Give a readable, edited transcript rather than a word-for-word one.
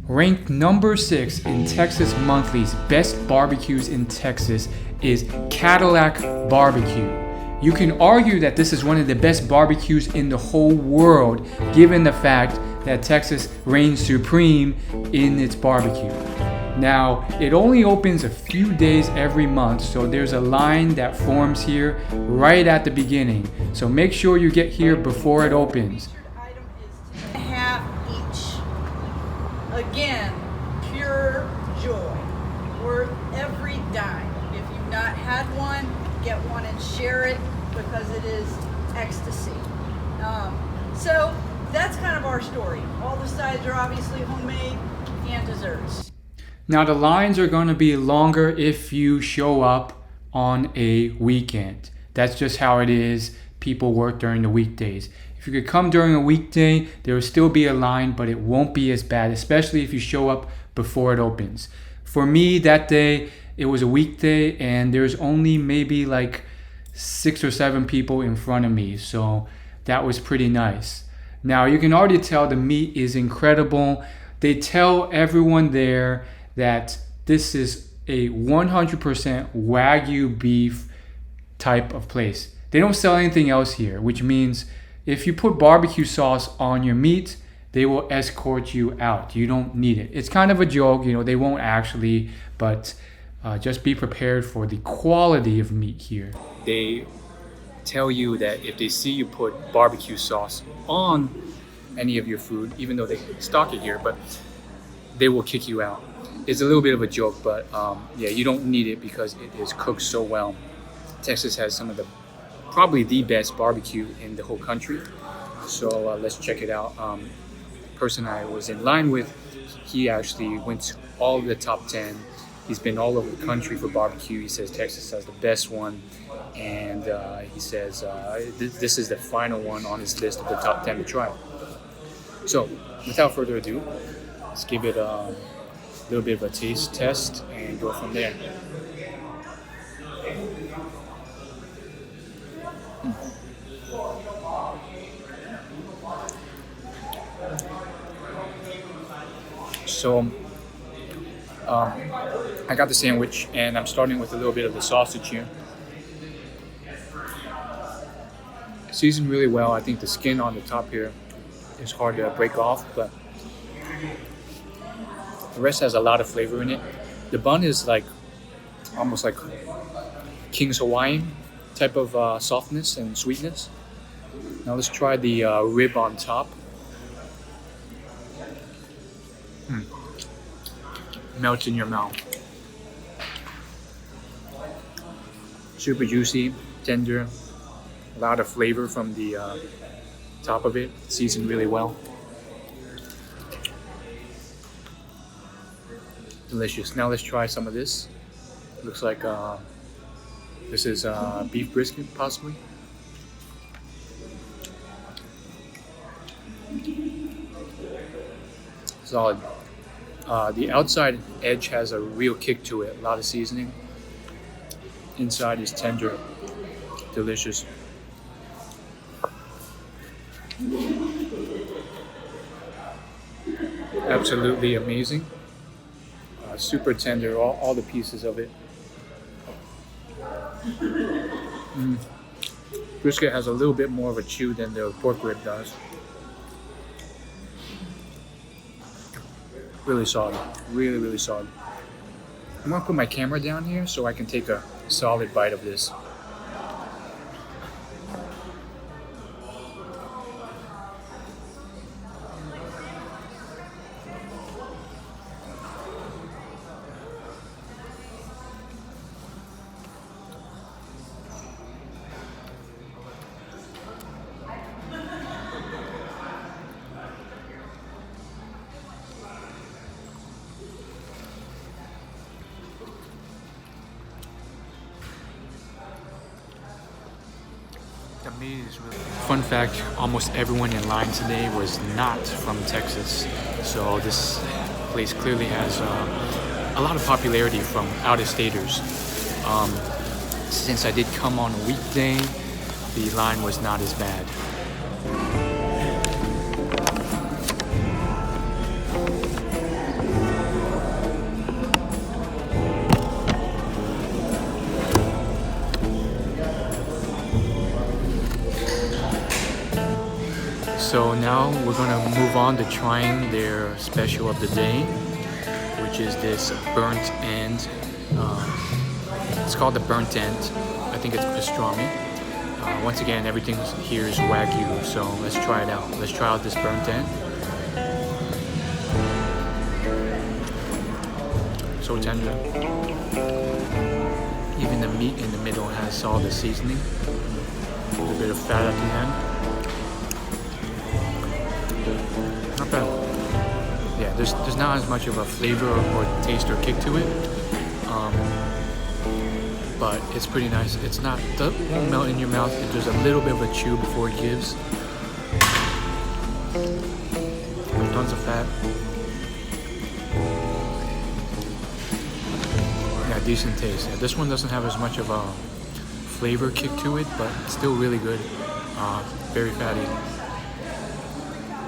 Ranked number 6 in Texas Monthly's Best Barbecues in Texas is Cattleack Barbeque. You can argue that this is one of the best barbecues in the whole world, given the fact that Texas reigns supreme in its barbecue. Now, it only opens a few days every month, so there's a line that forms here right at the beginning. So make sure you get here before it opens. Item is half each. Again, pure joy, worth every dime. If you've not had one, get one and share it because it is ecstasy. So that's kind of our story. All the sides are obviously homemade and desserts. Now the lines are going to be longer if you show up on a weekend. That's just how it is. People work during the weekdays. If you could come during a weekday, there will still be a line, but it won't be as bad, especially if you show up before it opens. For me, that day, it was a weekday and there's only maybe like 6 or 7 people in front of me, so that was pretty nice. Now you can already tell the meat is incredible. They tell everyone there that this is a 100% Wagyu beef type of place. They don't sell anything else here, which means if you put barbecue sauce on your meat, they will escort you out. You don't need it. It's kind of a joke, they won't actually, but just be prepared for the quality of meat here. They tell you that if they see you put barbecue sauce on any of your food, even though they stock it here, but they will kick you out. It's a little bit of a joke, but yeah, you don't need it because it is cooked so well. Texas has some of probably the best barbecue in the whole country. So let's check it out. Person I was in line with, he actually went to all of the top 10. He's been all over the country for barbecue. He says Texas has the best one, and he says this is the final one on his list of the top 10 to try. So without further ado, let's give it a little bit of a taste test and go from there. So I got the sandwich and I'm starting with a little bit of the sausage here. Seasoned really well. I think the skin on the top here is hard to break off, but the rest has a lot of flavor in it. The bun is almost like King's Hawaiian type of softness and sweetness. Now let's try the rib on top. Melts in your mouth. Super juicy, tender, a lot of flavor from the top of it, seasoned really well. Delicious. Now let's try some of this. Looks like this is beef brisket, possibly. Solid. The outside edge has a real kick to it, a lot of seasoning. Inside is tender, delicious. Absolutely amazing. Super tender, all the pieces of it. Brisket has a little bit more of a chew than the pork rib does. Really solid, really solid. I'm gonna put my camera down here so I can take a solid bite of this. The meat is really good. Fun fact, almost everyone in line today was not from Texas. So this place clearly has a lot of popularity from out-of-staters. Since I did come on a weekday, the line was not as bad. So now we're gonna move on to trying their special of the day, which is this burnt end. It's called the burnt end. I think it's pastrami. Once again, everything here is Wagyu, so let's try it out. Let's try out this burnt end. So tender. Even the meat in the middle has all the seasoning. A little bit of fat at the end. Not bad. Yeah, there's not as much of a flavor or taste or kick to it. But it's pretty nice. It won't melt in your mouth. There's a little bit of a chew before it gives. Tons of fat. Yeah, decent taste. Yeah, this one doesn't have as much of a flavor kick to it, but it's still really good. Very fatty.